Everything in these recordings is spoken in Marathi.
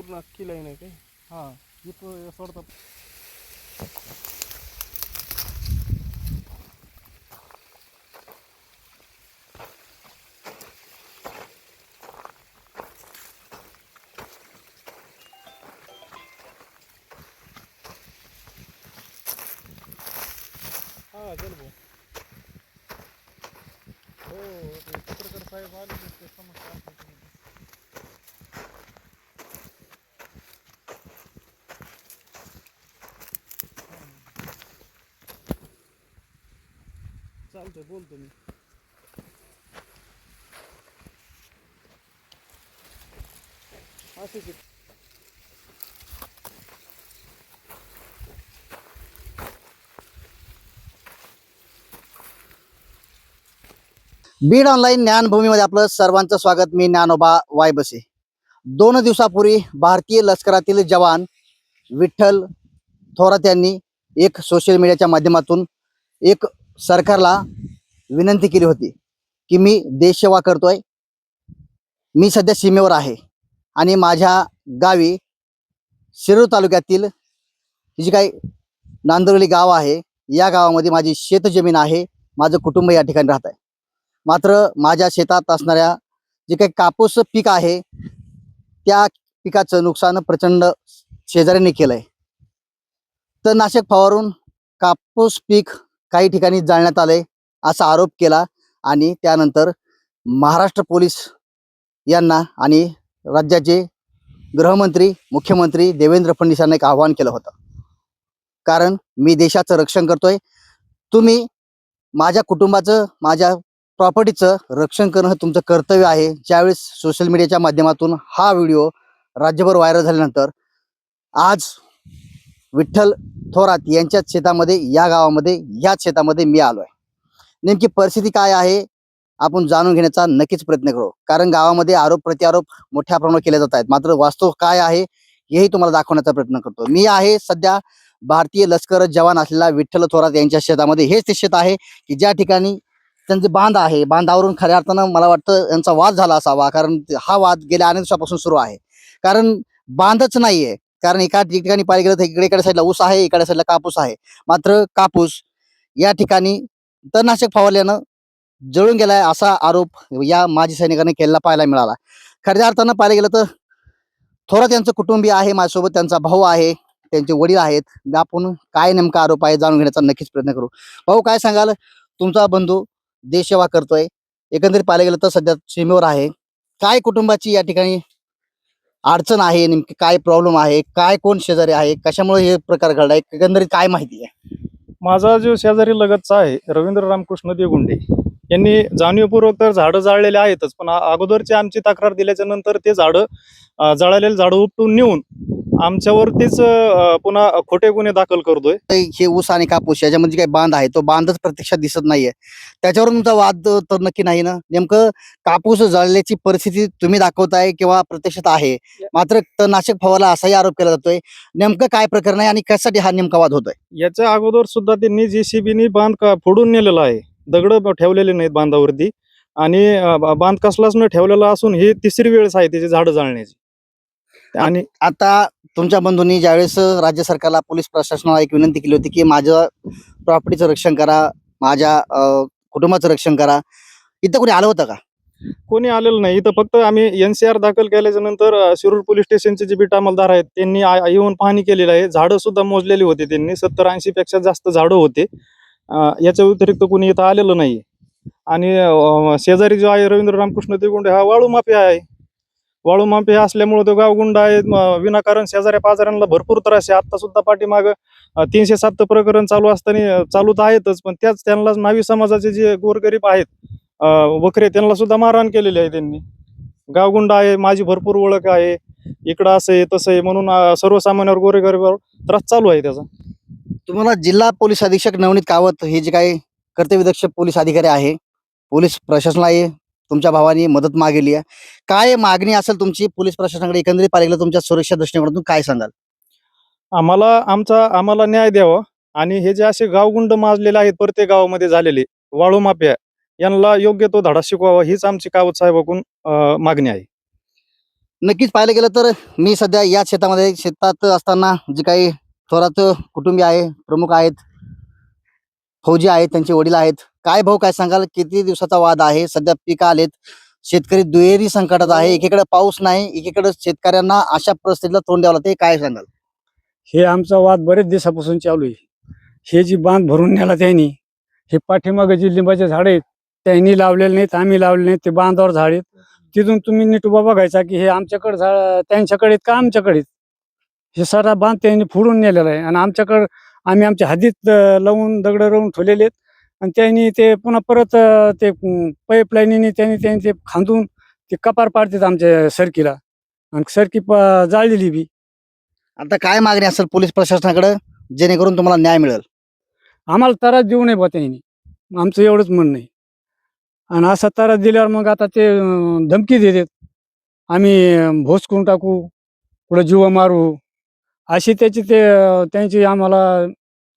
पूर्ण अख्खी लाईन आहे काय? हां इथं सोडतात. हां चल भाऊ. हो ते पत्रकार साहेब आले ते समस्या असते. चालतंय बोलतो मी. असं बीड ऑनलाईन ज्ञानभूमीमध्ये आपलं सर्वांचं स्वागत. मी ज्ञानोबा वायबसे. 2 दिवसापूर्वी भारतीय लष्करातील जवान विठ्ठल थोरात यांनी एक सोशल मीडियाच्या माध्यमातून एक सरकारला विनंती केली होती की मी देशसेवा करतोय, मी सध्या सीमेवर आहे आणि माझ्या गावी शिरूर तालुक्यातील जी काही नांदुर्ली गाव आहे, या गावामध्ये माझी शेतजमीन आहे, माझं कुटुंब या ठिकाणी राहत आहे. मात्र माझ्या शेतात असणाऱ्या जे काही कापूस पीक आहे त्या पिकाचं नुकसान प्रचंड शेजाऱ्यांनी केलंय. तणनाशक फवारून कापूस पीक काही ठिकाणी जाळण्यात आलंय असा आरोप केला आणि त्यानंतर महाराष्ट्र पोलीस यांना आणि राज्याचे गृहमंत्री मुख्यमंत्री देवेंद्र फडणवीस यांना एक आवाहन केलं होतं. कारण मी देशाचं रक्षण करतोय, तुम्ही माझ्या कुटुंबाचं माझ्या प्रॉपर्टीचं रक्षण करणं हे तुमचं कर्तव्य आहे. ज्यावेळेस सोशल मीडियाच्या माध्यमातून हा व्हिडिओ राज्यभर व्हायरल झाल्यानंतर आज विठ्ठल थोरात यांच्याच शेतामध्ये, या गावामध्ये, याच शेतामध्ये मी आलो आहे. नेमकी परिस्थिती काय आहे आपण जाणून घेण्याचा नक्कीच प्रयत्न करू. कारण गावामध्ये आरोप प्रत्यारोप मोठ्या प्रमाणावर केले जात आहेत, मात्र वास्तव काय आहे हेही तुम्हाला दाखवण्याचा प्रयत्न करतो. मी आहे सध्या भारतीय लष्कर जवान असलेला विठ्ठल थोरात यांच्या शेतामध्ये. हेच ते शेत आहे की ज्या ठिकाणी त्यांचे बांध आहे. बांधावरून खऱ्या अर्थानं मला वाटतं यांचा वाद झाला असावा, कारण हा वाद गेल्या अनेक दिवसापासून सुरू आहे. कारण बांधच नाहीये. कारण एका ठिकाणी पाहिलं गेलं तर इकडे साईडला ऊस आहे, इकडे साईडला कापूस आहे. मात्र कापूस या ठिकाणी तणनाशक फवारल्यानं जळून गेलाय असा आरोप या माजी सैनिकांनी केलेला पाहायला मिळाला. खऱ्या अर्थानं पाहिलं गेलं तर थोरात यांचं कुटुंबीय आहे माझ्यासोबत, त्यांचा भाऊ आहे, त्यांचे वडील आहेत. आपण काय नेमका आरोप आहे जाणून घेण्याचा नक्कीच प्रयत्न करू. भाऊ काय सांगाल, तुमचा बंधू देशसेवा करतोय, एकंदरीत पाहायला गेलं तर सध्या सीमेवर आहे, काय कुटुंबाची या ठिकाणी अडचण आहे, नेमकी काय प्रॉब्लेम आहे, काय कोण शेजारी आहे, कशामुळे हे प्रकार घडलाय, एकंदरीत काय माहिती आहे? माझा जो शेजारी लगतचा आहे रवींद्र रामकृष्ण देगुंडे यांनी जाणीवपूर्वक तर झाडं जाळलेले आहेतच, पण अगोदरची आमची तक्रार दिल्याच्या नंतर ते झाडं जळालेले झाडं उपटून नेऊन आमच्यावरतीच पुन्हा खोटे गुन्हे दाखल करतोय. हे ऊस आणि कापूस याच्यामध्ये काही बांध आहे, तो बांधच प्रत्यक्षात दिसत नाहीये. त्याच्यावरून तुमचा वाद तर नक्की नाही ना? नेमकं कापूस जळल्याची परिस्थिती तुम्ही दाखवताय किंवा प्रत्यक्षात आहे, मात्र तणनाशक फवारला असाही आरोप केला जातोय. नेमकं काय प्रकरण आहे आणि कशासाठी हा नेमका वाद होतोय? याच्या अगोदर सुद्धा त्यांनी JCBनी बांध फोडून नेलेला आहे, दगड ठेवलेले नाहीत बांधावरती आणि बांध कसलाच न ठेवलेला असून ही तिसरी वेळेस आहे त्याची झाडं जाळण्याची. आणि आता तुमच्या बंधूंनी ज्यावेळेस राज्य सरकारला, पोलीस प्रशासनाला एक विनंती केली होती की माझ्या प्रॉपर्टीचं रक्षण करा, माझ्या कुटुंबाचं रक्षण करा, इथं कोणी आलं होतं का? कोणी आलेलं नाही. इथं फक्त आम्ही NCR दाखल केल्याच्या नंतर शिरूर पोलीस स्टेशनचे जे बीट अंमलदार आहेत त्यांनी येऊन पाहणी केलेली आहे. झाडं सुद्धा मोजलेली होती त्यांनी, 70-80 पेक्षा जास्त झाडं होते. याच्या व्यतिरिक्त कोणी इथं आलेलं नाही. आणि शेजारी जो आहे रवींद्र रामकृष्ण देगुंडे हा वाळू माफिया आहे. वाळू माफिया असल्यामुळे तो गावगुंड आहे. विनाकारण शेजाऱ्या पाजाऱ्यांना भरपूर त्रास आहे. आता सुद्धा पाठीमाग 307 प्रकरण चालू असताना चालू तर आहेतच, पण त्याच त्यांना न्हावी समाजाचे जे गोरगरीब आहेत वखरे, त्यांना सुद्धा मारहाण केलेली आहे त्यांनी. गावगुंड आहे, माझी भरपूर ओळख आहे, इकडं असं आहे तसं आहे म्हणून सर्वसामान्यावर गोरगरिबावर त्रास चालू आहे त्याचा. तुम्हाला जिल्हा पोलीस अधीक्षक नवनीत कावत हे जे काही कर्तव्यदक्ष पोलीस अधिकारी आहे, पोलीस प्रशासनाला तुमच्या भावानी मदत मागेली आहे, काय मागणी असेल तुमची पोलीस प्रशासनाकडे? एकंदरीत पाहिलं तुमच्या सुरक्षा दृष्टिकोनातून काय सांगाल? आम्हाला न्याय द्यावा आणि हे जे असे गावगुंड माजलेले आहेत प्रत्येक गावामध्ये झालेले वाळू माफिया, यांना योग्य तो धडा शिकवावा हीच आमची कावत साहेबाकडून मागणी आहे. नक्कीच पाहायला गेलं तर मी सध्या या शेतामध्ये शेतात असताना जे काही थोरात कुटुंबीय आहे, प्रमुख आहेत, फौजी आहेत, त्यांचे वडील आहेत. काय भाऊ काय सांगाल, किती दिवसाचा वाद आहे? सध्या पीक आलेत, शेतकरी दुहेरी संकटात आहे. एकीकडे पाऊस नाही, एकीकडे शेतकऱ्यांना अशा परिस्थितीला तोंड द्यावं लागते. काय सांगाल? हे आमचा वाद बरेच दिवसापासून चालू आहे. हे जी बांध भरून नेला त्यांनी, हे पाठीमागे जी लिंबाचे झाड आहेत त्यांनी लावलेले नाहीत, आम्ही लावले नाहीत. ते बांधावर झाड आहेत. तिथून तुम्ही नीट उभा बघायचा की हे आमच्याकडे झाड त्यांच्याकडे आहेत का आमच्याकडे आहेत. हे सारा बांध त्यांनी फोडून नेलेला आहे आणि आमच्याकडं आम्ही आमच्या हद्दीत लावून दगड लावून ठेवलेले आहेत आणि त्यांनी ते पुन्हा परत ते पाईपलाईनीने त्यांनी ते खांदून ते कपार पाडतात आमच्या सरकीला आणि सरकी जाळलेली बी. आता काय मागणी असेल पोलीस प्रशासनाकडे जेणेकरून तुम्हाला न्याय मिळेल? आम्हाला त्रास देऊ नये बा त्यांनी, आमचं एवढंच म्हणणं आहे. आणि असा त्रास दिल्यावर मग आता ते धमकी देतात, आम्ही भोसकून टाकू, पुढे जीव मारू, अशी त्यांची आम्हाला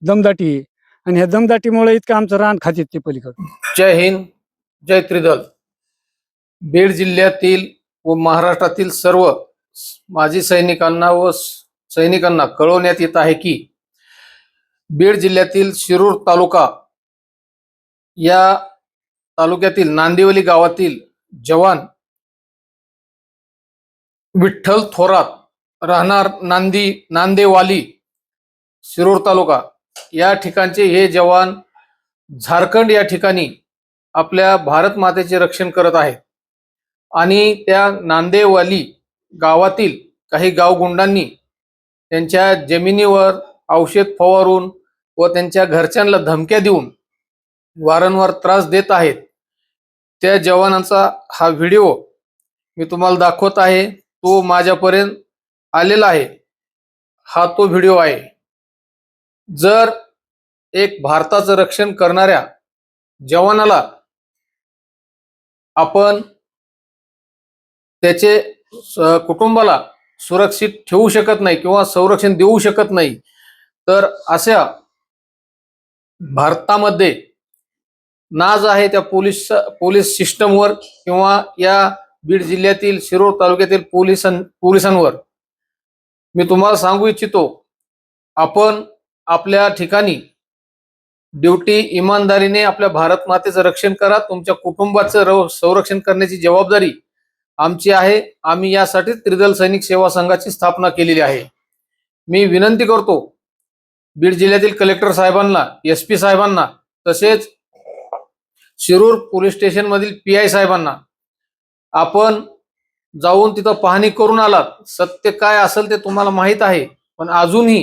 दमदाटी आहे. आणि ह्या दमदाटीमुळे इतकं आमचं रान खातात ते पलीकडे. जय हिंद, जय त्रिदल. बीड जिल्ह्यातील व महाराष्ट्रातील सर्व माजी सैनिकांना कळवण्यात येत आहे की बीड जिल्ह्यातील शिरूर तालुका या तालुक्यातील नांदिवली गावातील जवान विठ्ठल थोरात, राहणार नांदेवाली, शिरूर तालुका या ठिकाणचे हे जवान झारखंड या ठिकाणी आपल्या भारत मातेचे रक्षण करत आहेत. आणि त्या नांदेवाली गावातील काही गावगुंडांनी त्यांच्या जमिनीवर औषध फवारून व त्यांच्या घरच्यांना धमक्या देऊन वारंवार त्रास देत आहेत. त्या जवानांचा हा व्हिडिओ मी तुम्हाला दाखवत आहे. तो माझ्यापर्यंत आलेला आहे. हा तो व्हिडिओ आहे. जर एक भारताचं रक्षण करणाऱ्या जवानाला आपण त्याचे कुटुंबाला सुरक्षित ठेवू शकत नाही किंवा संरक्षण देऊ शकत नाही, तर अशा भारतामध्ये नाज आहे त्या पोलीस सिस्टमवर किंवा या बीड जिल्ह्यातील शिरूर तालुक्यातील पोलिसांवर. मी तुम्हाला सांगू इच्छितो, आपण आपल्या ठिकाणी ड्युटी इमानदारीने आपल्या भारत मातेचं रक्षण करा. तुमच्या कुटुंबाचं संरक्षण करण्याची जबाबदारी आमची आहे. आम्ही यासाठी त्रिदल सैनिक सेवा संघाची स्थापना केलेली आहे. मी विनंती करतो बीड जिल्ह्यातील कलेक्टर साहेबांना, SP साहेबांना, तसेच शिरूर पोलीस स्टेशन मधील PI साहेबांना, आपण जाऊन तिथं पाहणी करून आलात. सत्य काय असेल ते तुम्हाला माहित आहे, पण अजूनही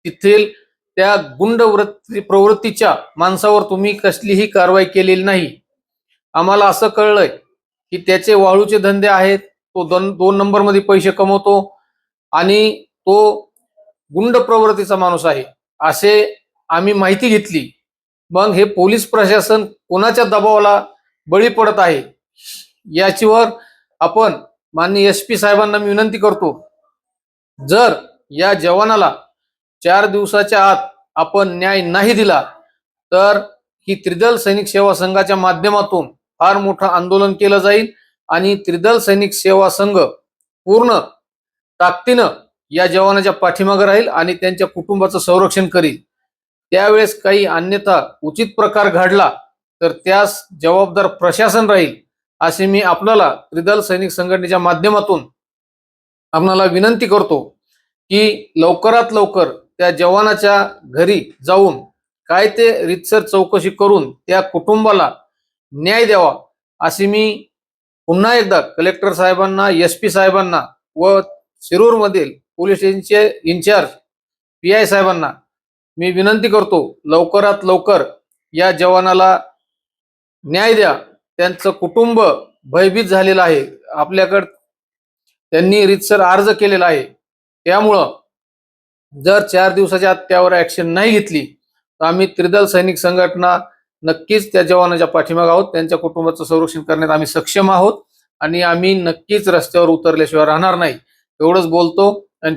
तिथील त्या गुंड प्रवृत्तीच्या माणसावर तुम्ही कसलीही कारवाई केलेली नाही. आम्हाला असं कळलंय की त्याचे वाळूचे धंदे आहेत, तो दोन नंबर मध्ये पैसे कमवतो आणि तो गुंड प्रवृत्तीचा माणूस आहे असे आम्ही माहिती घेतली. मग हे पोलीस प्रशासन कोणाच्या दबावाला बळी पडत आहे याच्यावर आपण माननीय SP साहेबांना मी विनंती करतो, जर या जवानाला 4 दिवसाच्या आत आपण न्याय नाही दिला तर ही त्रिदल सैनिक सेवा संघाच्या माध्यमातून फार मोठं आंदोलन केलं जाईल आणि त्रिदल सैनिक सेवा संघ पूर्ण ताकदीनं या जवानाच्या पाठीमागे राहील आणि त्यांच्या कुटुंबाचं संरक्षण करील. त्यावेळेस काही अन्यथा उचित प्रकार घडला तर त्यास जबाबदार प्रशासन राहील असे मी आपल्याला त्रिदल सैनिक संघटनेच्या माध्यमातून आपल्याला विनंती करतो की लवकरात लवकर त्या जवानाच्या घरी जाऊन काय ते रीतसर चौकशी करून त्या कुटुंबाला न्याय द्यावा अशी मी पुन्हा एकदा कलेक्टर साहेबांना, SP साहेबांना व शिरूर मधील पोलीस स्टेशनचे इन्चार्ज PI साहेबांना मी विनंती करतो, लवकरात लवकर या जवानाला न्याय द्या. त्यांचं कुटुंब भयभीत झालेलं आहे. आपल्याकडे त्यांनी रीतसर अर्ज केलेला आहे. त्यामुळं जर 4 दिवसाच्या आत त्यावर ऍक्शन नाही घेतली तर आम्ही त्रिदल सैनिक संघटना नक्कीच त्या जवानाच्या पाठीमागे आहोत. त्यांच्या कुटुंबाचं संरक्षण करण्यात आम्ही सक्षम आहोत आणि आम्ही नक्कीच रस्त्यावर उतरल्याशिवाय राहणार नाही. एवढंच बोलतो आणि